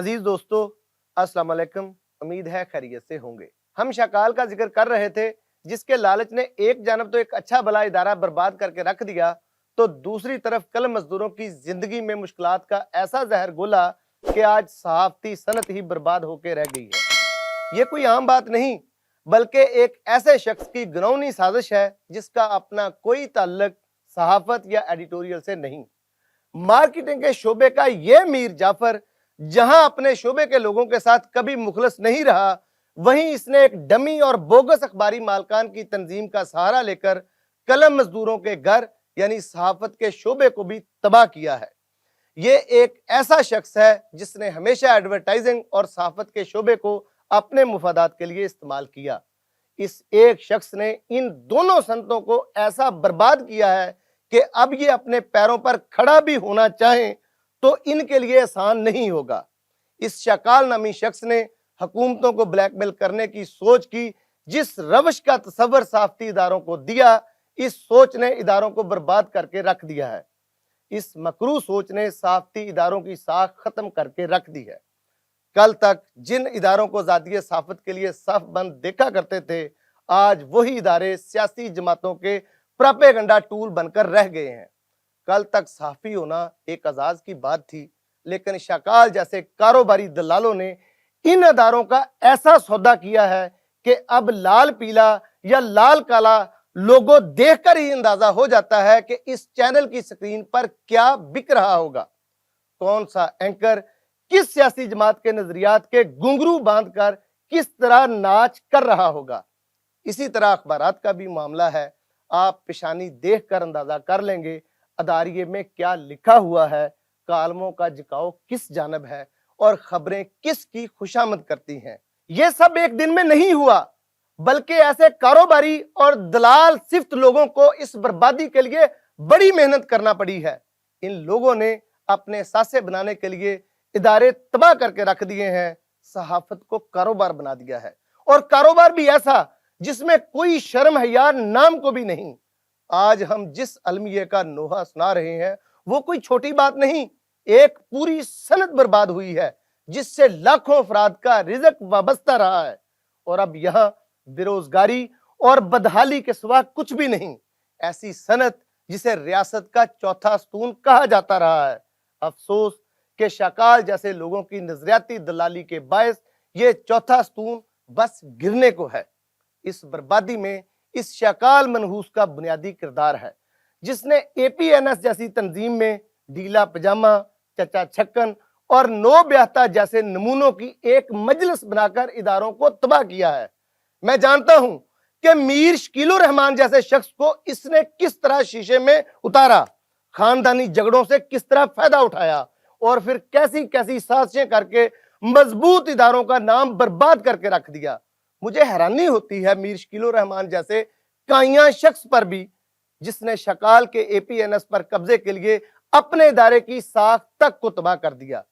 अजीज दोस्तों, अस्सलाम वालेकुम। उम्मीद है खैरियत से होंगे। हम शकाल का जिक्र कर रहे थे, जिसके लालच ने एक जानब तो एक अच्छा भला इदारा बर्बाद करके रख दिया, तो दूसरी तरफ कल मजदूरों की जिंदगी में मुश्किलात का ऐसा जहर घोला कि आज सहाफती सनत ही बर्बाद होकर रह गई है। ये कोई आम बात नहीं, बल्कि एक ऐसे शख्स की घिनौनी साजिश है जिसका अपना कोई ताल्लुक सहाफत या एडिटोरियल से नहीं। मार्केटिंग के शोबे का ये मीर जाफर जहां अपने शोबे के लोगों के साथ कभी मुखलस नहीं रहा, वहीं इसने एक डमी और बोगस अखबारी मालकान की तंजीम का सहारा लेकर कलम मजदूरों के घर यानी सहाफत के शोबे को भी तबाह किया है। ये एक ऐसा शख्स है जिसने हमेशा एडवर्टाइजिंग और सहाफत के शोबे को अपने मुफादात के लिए इस्तेमाल किया। इस एक शख्स ने इन दोनों संतों को ऐसा बर्बाद किया है कि अब ये अपने पैरों पर खड़ा भी होना चाहें तो इनके लिए आसान नहीं होगा। इस शकाल नामी शख्स ने हुकूमतों को ब्लैकमेल करने की सोच की, जिस रवश का तसव्वुर सहाफती इदारों को दिया, इस सोच ने इदारों को बर्बाद करके रख दिया है। इस मकरू सोच ने सहाफती इदारों की साख खत्म करके रख दी है। कल तक जिन इदारों को ज़ातिये सहाफत के लिए सफ बंद देखा करते थे, आज वही इदारे सियासी जमातों के प्रोपेगेंडा टूल बनकर रह गए हैं। कल तक सहाफी होना एक एजाज की बात थी, लेकिन शकाल जैसे कारोबारी दलालों ने इन अदारों का ऐसा सौदा किया है कि अब लाल पीला या लाल काला लोगो देखकर ही अंदाजा हो जाता है कि इस चैनल की स्क्रीन पर क्या बिक रहा होगा। कौन सा एंकर किस सियासी जमात के नजरियात के घुंघरू बांधकर किस तरह नाच कर रहा होगा। इसी तरह अखबारात का भी मामला है। आप पेशानी देखकर अंदाजा कर लेंगे अदारिये में क्या लिखा हुआ है, कालमों का झुकाव किस जानब है और खबरें किसकी खुशामद करती हैं। यह सब एक दिन में नहीं हुआ, बल्कि ऐसे कारोबारी और दलाल सिफ्त लोगों को इस बर्बादी के लिए बड़ी मेहनत करना पड़ी है। इन लोगों ने अपने सासे बनाने के लिए इदारे तबाह करके रख दिए हैं, सहाफत को कारोबार बना दिया है, और कारोबार भी ऐसा जिसमें कोई शर्म हया नाम को भी नहीं। आज हम जिस अलमिये का नोहा सुना रहे हैं वो कोई छोटी बात नहीं, एक पूरी सनत बर्बाद हुई है जिससे लाखों अफराद का रिज़्क वाबस्ता रहा है, और अब यहाँ बेरोजगारी और बदहाली के सिवा कुछ भी नहीं। ऐसी सनत जिसे रियासत का चौथा स्तून कहा जाता रहा है। अफसोस के शकाल जैसे लोगों की नजरियाती दलाली के बायस ये चौथा स्तून बस गिरने को है। इस बर्बादी में इस शकाल मनहूस का बुनियादी किरदार है, जिसने एपीएनएस जैसी तंजीम में ढीला पजामा, चचा छक्कन और नो ब्याहता जैसे नमूनों की एक मजलिस बनाकर इदारों को तबाह किया है। मैं जानता हूं कि मीर शकीलुर रहमान जैसे शख्स को इसने किस तरह शीशे में उतारा, खानदानी झगड़ों से किस तरह फायदा उठाया और फिर कैसी कैसी साजिशें करके मजबूत इदारों का नाम बर्बाद करके रख दिया। मुझे हैरानी होती है मीर शकीलुर रहमान जैसे काइयां शख्स पर भी, जिसने शकाल के एपीएनएस पर कब्जे के लिए अपने इदारे की साख तक को तबाह कर दिया।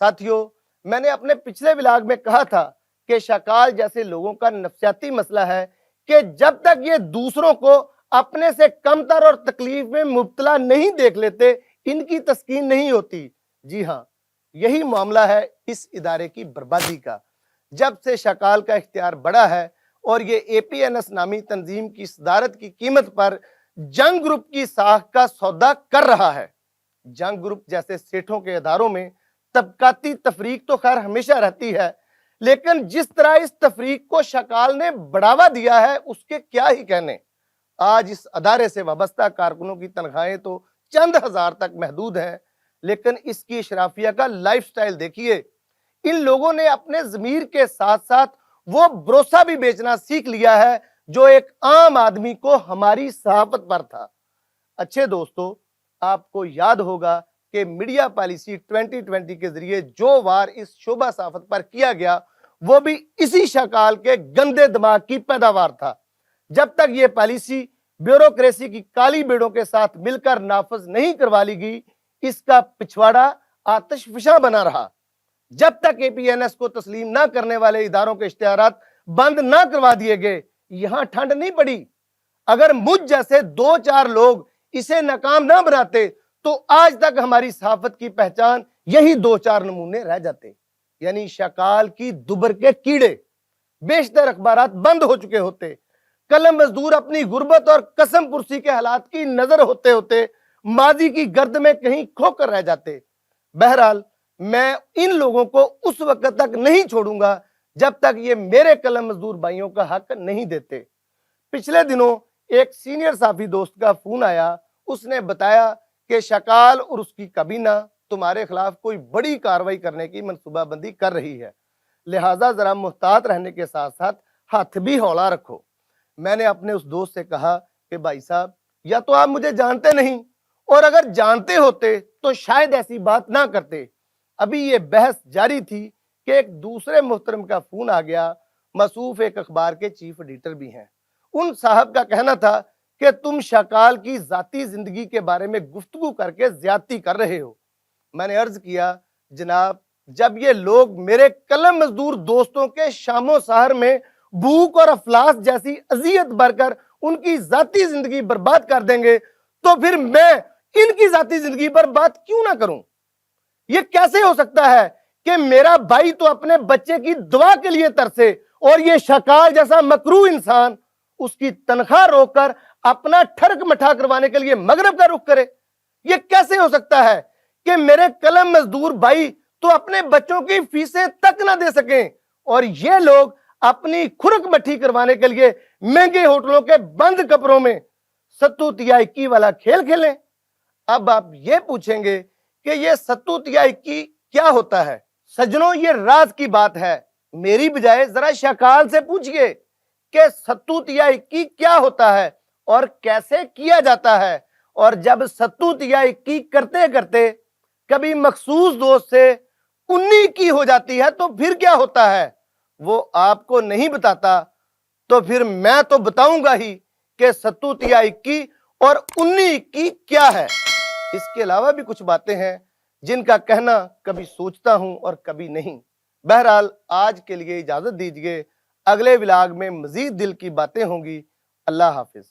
साथियों, मैंने अपने पिछले व्लॉग में कहा था कि शकाल जैसे लोगों का नफ्सियाती मसला है कि जब तक ये दूसरों को अपने से कमतर और तकलीफ में मुब्तला नहीं देख लेते, इनकी तस्कीन नहीं होती। जी हाँ, यही मामला है इस इदारे की बर्बादी का। जब से शकाल का इख्तियार बढ़ा है और ये एपीएनएस नामी तंजीम की सदारत की कीमत पर जंग ग्रुप की साख का सौदा कर रहा है। जंग ग्रुप जैसे सेठों के इदारों में तबकाती तफरीक तो खैर हमेशा रहती है, लेकिन जिस तरह इस तफरीक को शकाल ने बढ़ावा दिया है उसके क्या ही कहने। आज इस अदारे से वाबस्ता कारकुनों की तनख्वाहें तो चंद हजार तक महदूद हैं, लेकिन इसकी इशराफिया का लाइफस्टाइल देखिए। इन लोगों ने अपने ज़मीर के साथ साथ वो भरोसा भी बेचना सीख लिया है जो एक आम आदमी को हमारी सहाफत पर था। अच्छे दोस्तों, आपको याद होगा कि मीडिया पॉलिसी 2020 के जरिए जो वार इस शोबा सहाफत पर किया गया वो भी इसी शकाल के गंदे दिमाग की पैदावार था। जब तक ये पॉलिसी ब्यूरोक्रेसी की काली बेड़ों के साथ मिलकर नाफज नहीं करवा ली गई, इसका पिछवाड़ा आतिशफशा बना रहा। जब तक एपीएनएस को तस्लीम ना करने वाले इदारों के इश्तिहारात बंद ना करवा दिए गए, यहां ठंड नहीं पड़ी। अगर मुझ जैसे 2-4 लोग इसे नाकाम ना बनाते तो आज तक हमारी सहाफत की पहचान यही 2-4 नमूने रह जाते। यानी शकाल की दुबर के कीड़े, बेशतर अखबारात बंद हो चुके होते, कलम मजदूर अपनी गुर्बत और कसम पुरसी के हालात की नजर होते होते माजी की गर्द में कहीं खोकर रह जाते। बहरहाल मैं इन लोगों को उस वक्त तक नहीं छोड़ूंगा जब तक ये मेरे कलम मजदूर भाइयों का हक नहीं देते। पिछले दिनों एक सीनियर साफी दोस्त का फोन आया, उसने बताया कि शकाल और उसकी कबीना तुम्हारे खिलाफ कोई बड़ी कार्रवाई करने की मनसूबाबंदी कर रही है, लिहाजा जरा मुहतात रहने के साथ साथ हाथ भी हौला रखो। मैंने अपने उस दोस्त से कहा कि भाई साहब, या तो आप मुझे जानते नहीं, और अगर जानते होते तो शायद ऐसी बात ना करते। अभी ये बहस जारी थी कि एक दूसरे मुहतरम का फोन आ गया, मसूफ एक अखबार के चीफ एडिटर भी हैं। उन साहब का कहना था कि तुम शकाल की जाती जिंदगी के बारे में गुफ्तगू करके ज्यादती कर रहे हो। मैंने अर्ज किया, जनाब, जब ये लोग मेरे कलम मजदूर दोस्तों के शामो सहर में भूख और अफलास जैसी अजियत भरकर उनकी जाती जिंदगी बर्बाद कर देंगे, तो फिर मैं इनकी जाती जिंदगी बर्बाद क्यों ना करूं? ये कैसे हो सकता है कि मेरा भाई तो अपने बच्चे की दुआ के लिए तरसे और ये शकाल जैसा मकरू इंसान उसकी तनख्वाह रोककर अपना ठरक मठा करवाने के लिए मगरब का रुख करे? ये कैसे हो सकता है कि मेरे कलम मजदूर भाई तो अपने बच्चों की फीसें तक ना दे सकें और ये लोग अपनी खुरक मठी करवाने के लिए महंगे होटलों के बंद कमरों में सत्तू तिया इक्की वाला खेल खेलें? अब आप ये पूछेंगे कि ये सत्तू तिया इक्की क्या होता है? सज्जनों, ये राज की बात है। मेरी बजाय जरा शकाल से पूछिए कि सत्तू तिया इक्की क्या होता है और कैसे किया जाता है। और जब सत्तू तिया इक्की करते करते कभी मखसूस दोस्त से 19 की हो जाती है तो फिर क्या होता है, वो आपको नहीं बताता, तो फिर मैं तो बताऊंगा ही कि सत्तू तिया इक्की और 19 की क्या है। इसके अलावा भी कुछ बातें हैं जिनका कहना कभी सोचता हूं और कभी नहीं। बहरहाल आज के लिए इजाजत दीजिए, अगले व्लॉग में मजीद दिल की बातें होंगी। अल्लाह हाफिज।